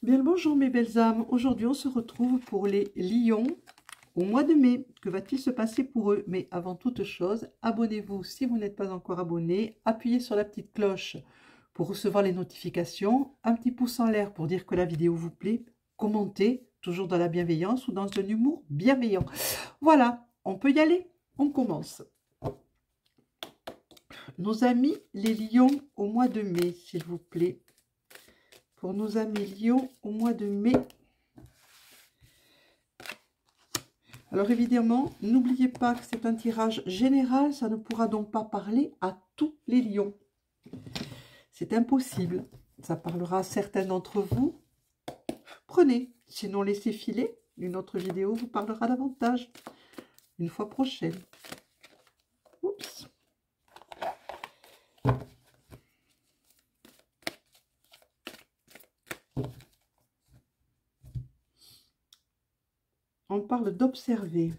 Bien le bonjour mes belles âmes, aujourd'hui on se retrouve pour les lions au mois de mai. Que va-t-il se passer pour eux? Mais avant toute chose, abonnez-vous si vous n'êtes pas encore abonné, appuyez sur la petite cloche pour recevoir les notifications, un petit pouce en l'air pour dire que la vidéo vous plaît, commentez, toujours dans la bienveillance ou dans un humour bienveillant. Voilà, on peut y aller, on commence. Nos amis les lions au mois de mai, s'il vous plaît. Pour nos amis lions au mois de mai. Alors évidemment, n'oubliez pas que c'est un tirage général, ça ne pourra donc pas parler à tous les lions. C'est impossible. Ça parlera à certains d'entre vous. Prenez, sinon laissez filer. Une autre vidéo vous parlera davantage. Une fois prochaine. Oups. On parle d'observer.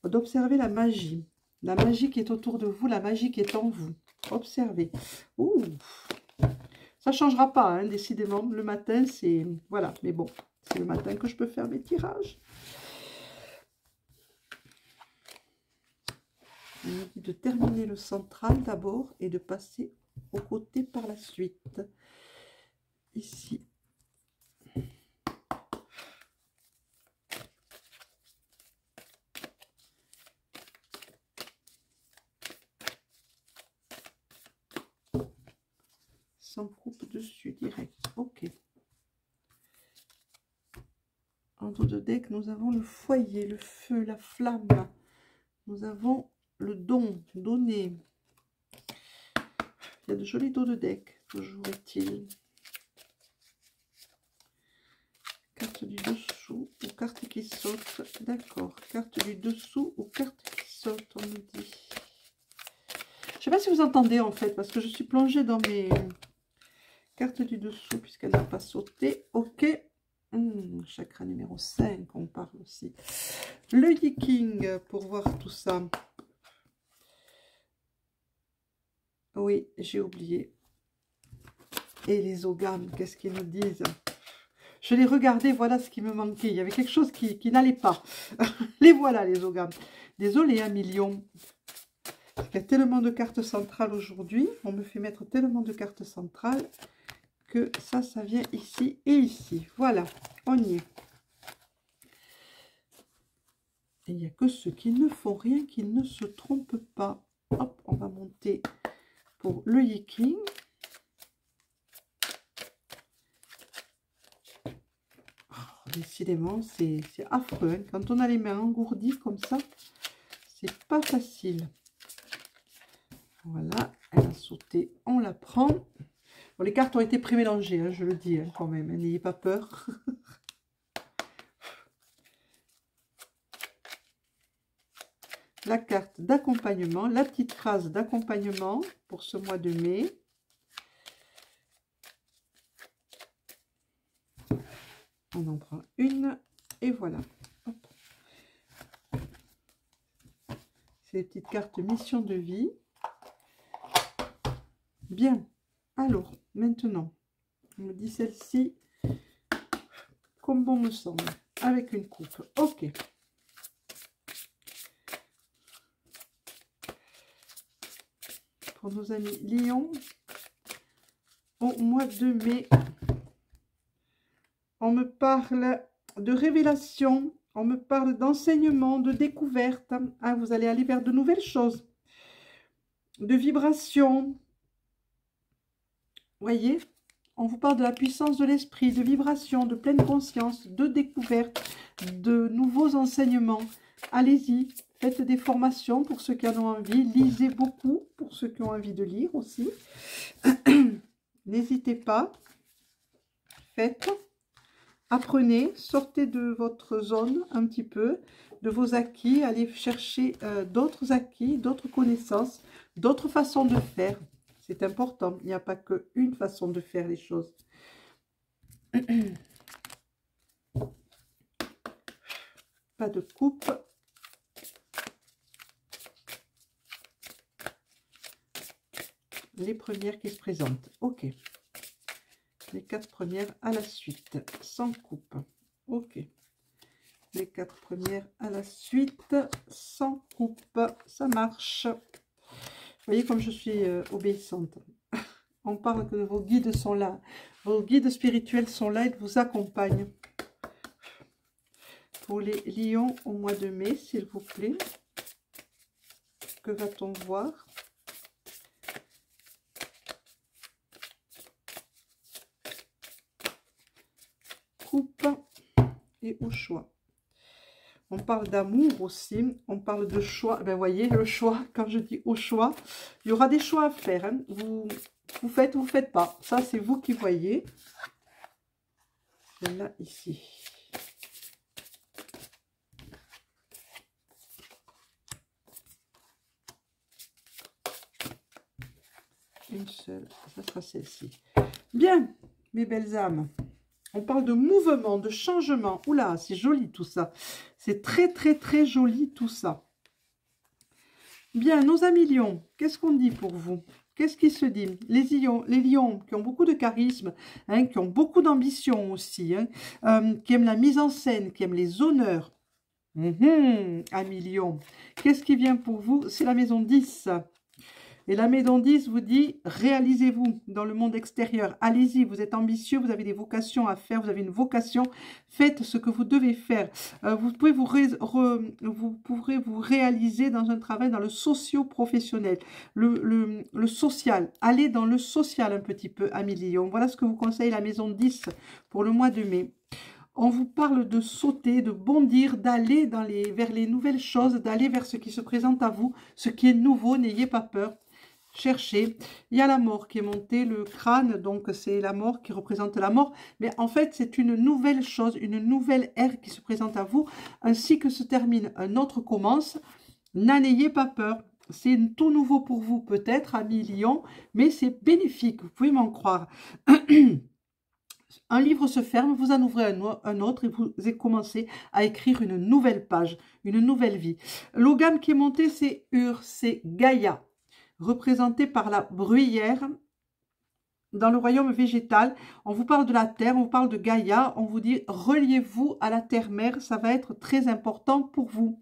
D'observer la magie. La magie qui est autour de vous, la magie qui est en vous. Observez. Ouh. Ça ne changera pas, hein, décidément. Le matin, c'est... Voilà, mais bon, c'est le matin que je peux faire mes tirages. On me dit de terminer le central d'abord et de passer au côté par la suite. Ici. Sans coupe dessus, direct. Ok. En dos de deck, nous avons le foyer, le feu, la flamme. Nous avons le don, donner. Il y a de jolis dos de deck, toujours est-il. Carte du dessous ou carte qui saute. D'accord. Carte du dessous ou carte qui saute, on me dit. Je ne sais pas si vous entendez en fait, parce que je suis plongée dans mes cartes du dessous, puisqu'elle n'a pas sauté. Ok. Chakra numéro 5, on parle aussi. Le Yiking, pour voir tout ça. Oui, j'ai oublié. Et les ogames, qu'est-ce qu'ils nous disent? Je les regardais, voilà ce qui me manquait. Il y avait quelque chose qui n'allait pas. Les voilà, les ogames. Désolée, un million. Il y a tellement de cartes centrales aujourd'hui. On me fait mettre tellement de cartes centrales que ça vient ici et ici. Voilà, on y est. Et il n'y a que ceux qui ne font rien, qui ne se trompent pas. Hop, on va monter pour le Yiking. Oh, décidément, c'est affreux. Hein. Quand on a les mains engourdies comme ça, c'est pas facile. Voilà, elle a sauté, on la prend. Bon, les cartes ont été pré-mélangées, hein, je le dis hein, quand même, n'ayez pas peur. La carte d'accompagnement, la petite phrase d'accompagnement pour ce mois de mai. On en prend une et voilà. C'est les petites cartes mission de vie. Bien. Alors, maintenant, on me dit celle-ci, comme bon me semble, avec une coupe. Ok. Pour nos amis Lion, au mois de mai, on me parle de révélation, on me parle d'enseignement, de découverte. Ah, vous allez aller vers de nouvelles choses, de vibrations. Voyez, on vous parle de la puissance de l'esprit, de vibration, de pleine conscience, de découverte, de nouveaux enseignements. Allez-y, faites des formations pour ceux qui en ont envie. Lisez beaucoup pour ceux qui ont envie de lire aussi. N'hésitez pas. Faites. Apprenez, sortez de votre zone un petit peu, de vos acquis. Allez chercher d'autres acquis, d'autres connaissances, d'autres façons de faire. C'est important, il n'y a pas qu'une façon de faire les choses. Pas de coupe. Les premières qui se présentent. Ok. Les 4 premières à la suite, sans coupe. Ok. Les 4 premières à la suite, sans coupe. Ça marche. Vous voyez comme je suis obéissante. On parle que vos guides sont là. Vos guides spirituels sont là et vous accompagnent. Pour les lions au mois de mai, s'il vous plaît. Que va-t-on voir? Coupe et au choix. On parle d'amour aussi, on parle de choix. Ben voyez, le choix, quand je dis au choix, il y aura des choix à faire. Hein. Vous faites ou vous ne faites pas. Ça, c'est vous qui voyez. Et là, ici. Une seule, ça sera celle-ci. Bien, mes belles âmes. On parle de mouvement, de changement. Oula, c'est joli tout ça. C'est très, très, très joli tout ça. Bien, nos amis lions, qu'est-ce qu'on dit pour vous? Qu'est-ce qui se dit? Les lions qui ont beaucoup de charisme, hein, qui ont beaucoup d'ambition aussi, hein, qui aiment la mise en scène, qui aiment les honneurs. Amis lions, qu'est-ce qui vient pour vous? C'est la maison 10. Et la maison 10 vous dit, réalisez-vous dans le monde extérieur. Allez-y, vous êtes ambitieux, vous avez des vocations à faire, vous avez une vocation. Faites ce que vous devez faire. Vous pourrez vous réaliser dans un travail dans le socio-professionnel, le social. Allez dans le social un petit peu, amis Lion. Voilà ce que vous conseille la maison 10 pour le mois de mai. On vous parle de sauter, de bondir, d'aller vers les nouvelles choses, d'aller vers ce qui se présente à vous, ce qui est nouveau, n'ayez pas peur. Cherchez. Il y a la mort qui est montée, le crâne, donc c'est la mort qui représente la mort. Mais en fait, c'est une nouvelle chose, une nouvelle ère qui se présente à vous, ainsi que se termine un autre commence. N'ayez pas peur. C'est tout nouveau pour vous peut-être, amis Lion, mais c'est bénéfique, vous pouvez m'en croire. Un livre se ferme, vous en ouvrez un autre et vous commencez à écrire une nouvelle page, une nouvelle vie. L'ogame qui est monté, c'est Ur, c'est Gaïa, représenté par la bruyère. Dans le royaume végétal, on vous parle de la terre, on vous parle de Gaïa, on vous dit reliez-vous à la terre-mère, ça va être très important pour vous.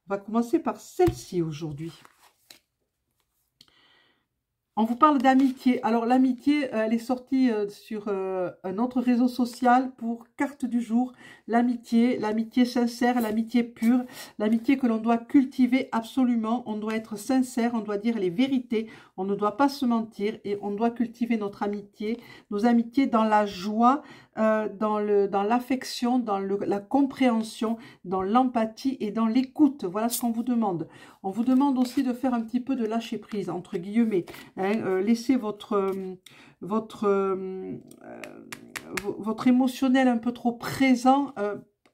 On va commencer par celle-ci aujourd'hui. On vous parle d'amitié. Alors l'amitié, elle est sortie sur un autre réseau social pour carte du jour. L'amitié sincère, l'amitié pure, l'amitié que l'on doit cultiver absolument. On doit être sincère, on doit dire les vérités, on ne doit pas se mentir et on doit cultiver notre amitié, nos amitiés dans la joie, dans l'affection, dans la compréhension, dans l'empathie et dans l'écoute. Voilà ce qu'on vous demande. On vous demande aussi de faire un petit peu de lâcher prise, entre guillemets. Laissez votre émotionnel un peu trop présent,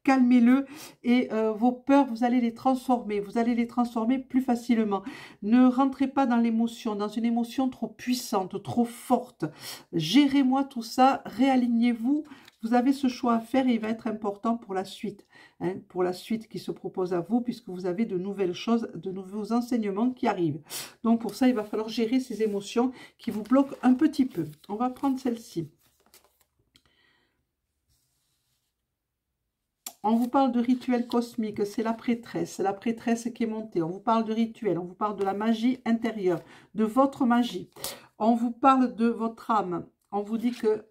calmez-le et vos peurs, vous allez les transformer plus facilement. Ne rentrez pas dans l'émotion, dans une émotion trop puissante, trop forte. Gérez-moi tout ça, réalignez-vous. Vous avez ce choix à faire et il va être important pour la suite, hein, pour la suite qui se propose à vous, puisque vous avez de nouvelles choses, de nouveaux enseignements qui arrivent. Donc pour ça, il va falloir gérer ces émotions qui vous bloquent un petit peu. On va prendre celle-ci. On vous parle de rituel cosmique, c'est la prêtresse qui est montée. On vous parle de rituel, on vous parle de la magie intérieure, de votre magie. On vous parle de votre âme. On vous dit que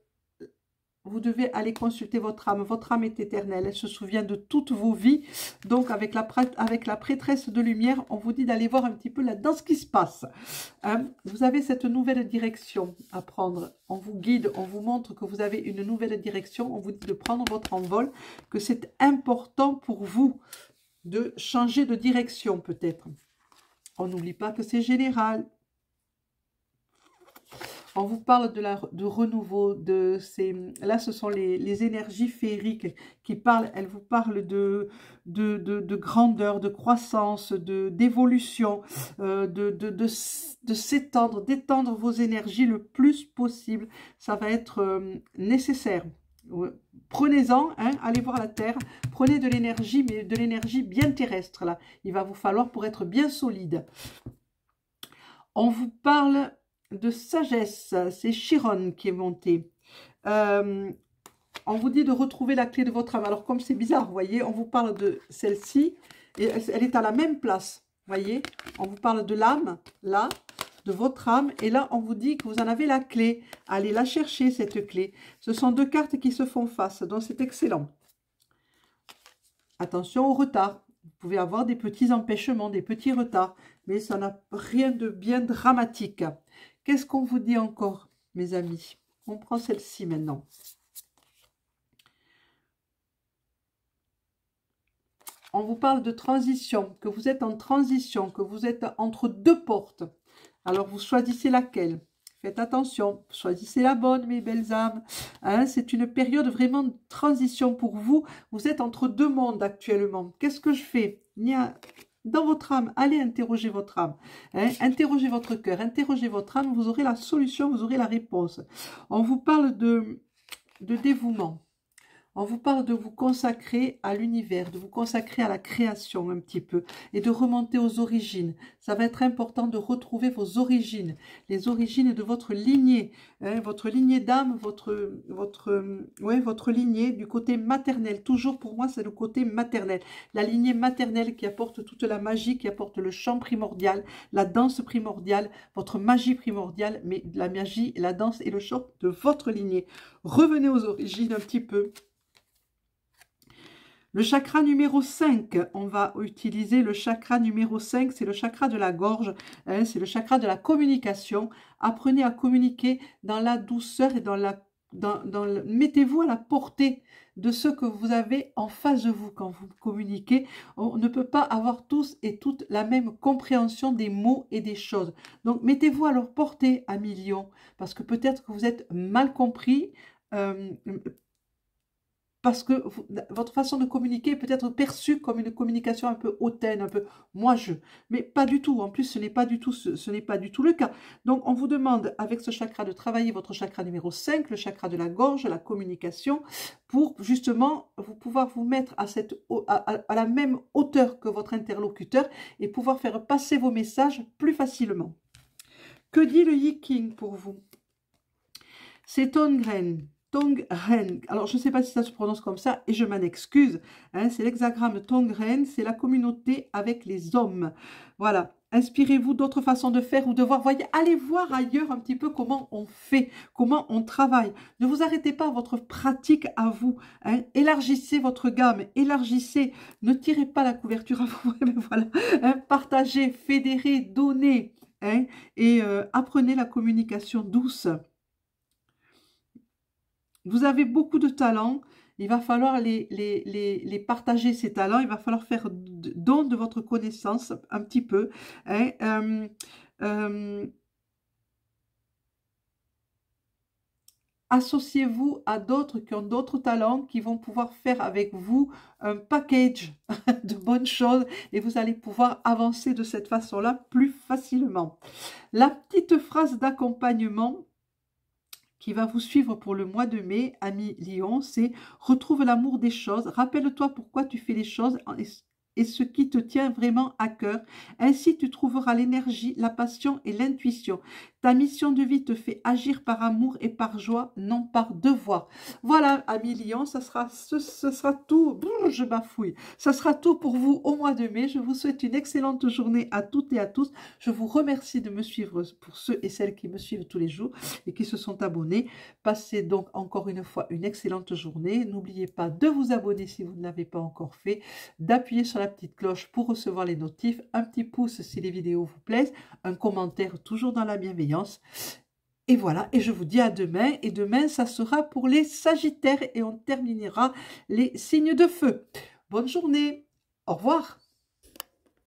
vous devez aller consulter votre âme. Votre âme est éternelle. Elle se souvient de toutes vos vies. Donc, avec la prêtresse de lumière, on vous dit d'aller voir un petit peu là-dedans ce qui se passe. Hein? Vous avez cette nouvelle direction à prendre. On vous guide, on vous montre que vous avez une nouvelle direction. On vous dit de prendre votre envol, que c'est important pour vous de changer de direction peut-être. On n'oublie pas que c'est général. On vous parle de renouveau, là ce sont les énergies féeriques qui parlent, elles vous parlent de grandeur, de croissance, d'évolution, de s'étendre, d'étendre vos énergies le plus possible. Ça va être nécessaire. Prenez-en, hein, allez voir la terre, prenez de l'énergie, mais de l'énergie bien terrestre là. Il va vous falloir pour être bien solide. On vous parle de sagesse, c'est Chiron qui est monté. On vous dit de retrouver la clé de votre âme. Alors, comme c'est bizarre, vous voyez, on vous parle de celle-ci, et elle est à la même place, vous voyez. On vous parle de l'âme, là, de votre âme, et là, on vous dit que vous en avez la clé. Allez la chercher, cette clé. Ce sont deux cartes qui se font face, donc c'est excellent. Attention au retard. Vous pouvez avoir des petits empêchements, des petits retards, mais ça n'a rien de bien dramatique. Qu'est-ce qu'on vous dit encore, mes amis? On prend celle-ci maintenant. On vous parle de transition, que vous êtes en transition, que vous êtes entre deux portes. Alors, vous choisissez laquelle? Faites attention, choisissez la bonne, mes belles âmes. Hein, c'est une période vraiment de transition pour vous. Vous êtes entre deux mondes actuellement. Qu'est-ce que je fais? Dans votre âme, allez interroger votre âme. Hein, interrogez votre cœur, interrogez votre âme. Vous aurez la solution, vous aurez la réponse. On vous parle de dévouement. On vous parle de vous consacrer à l'univers, de vous consacrer à la création un petit peu et de remonter aux origines. Ça va être important de retrouver vos origines, les origines de votre lignée, hein, votre lignée d'âme, votre lignée du côté maternel. Toujours pour moi, c'est le côté maternel. La lignée maternelle qui apporte toute la magie, qui apporte le chant primordial, la danse primordiale, votre magie primordiale, mais la magie, la danse et le chant de votre lignée. Revenez aux origines un petit peu. Le chakra numéro 5, on va utiliser le chakra numéro 5, c'est le chakra de la gorge, hein, c'est le chakra de la communication. Apprenez à communiquer dans la douceur et mettez-vous à la portée de ce que vous avez en face de vous quand vous communiquez. On ne peut pas avoir tous et toutes la même compréhension des mots et des choses. Donc, mettez-vous à leur portée, amis lions, parce que peut-être que vous êtes mal compris, parce que votre façon de communiquer peut être perçue comme une communication un peu hautaine, un peu moi-je. Mais pas du tout. En plus, ce n'est pas du tout le cas. Donc, on vous demande, avec ce chakra, de travailler votre chakra numéro 5, le chakra de la gorge, la communication, pour justement pouvoir vous mettre à la même hauteur que votre interlocuteur et pouvoir faire passer vos messages plus facilement. Que dit le Yi-King pour vous? C'est Tongren. Tongren, alors je ne sais pas si ça se prononce comme ça et je m'en excuse, hein, c'est l'hexagramme Tongren, c'est la communauté avec les hommes. Voilà, inspirez-vous d'autres façons de faire ou de voir, voyez, allez voir ailleurs un petit peu comment on fait, comment on travaille. Ne vous arrêtez pas à votre pratique à vous, hein, élargissez votre gamme, élargissez, ne tirez pas la couverture à vous, voilà, hein, partagez, fédérez, donnez, hein, et apprenez la communication douce. Vous avez beaucoup de talents, il va falloir les partager, ces talents, il va falloir faire don de votre connaissance un petit peu. Hein, associez-vous à d'autres qui ont d'autres talents, qui vont pouvoir faire avec vous un package de bonnes choses et vous allez pouvoir avancer de cette façon-là plus facilement. La petite phrase d'accompagnement qui va vous suivre pour le mois de mai, ami Lion, c'est « Retrouve l'amour des choses, rappelle-toi pourquoi tu fais les choses et ce qui te tient vraiment à cœur. Ainsi, tu trouveras l'énergie, la passion et l'intuition. Ta mission de vie te fait agir par amour et par joie, non par devoir. » Voilà, amis Lion, ce sera tout. Je bafouille. Ça sera tout pour vous au mois de mai. Je vous souhaite une excellente journée à toutes et à tous. Je vous remercie de me suivre pour ceux et celles qui me suivent tous les jours et qui se sont abonnés. Passez donc encore une fois une excellente journée. N'oubliez pas de vous abonner si vous ne l'avez pas encore fait, d'appuyer sur la petite cloche pour recevoir les notifs, un petit pouce si les vidéos vous plaisent, un commentaire toujours dans la bienveillance. Et voilà, et je vous dis à demain, et demain ça sera pour les Sagittaires et on terminera les signes de feu. Bonne journée, au revoir.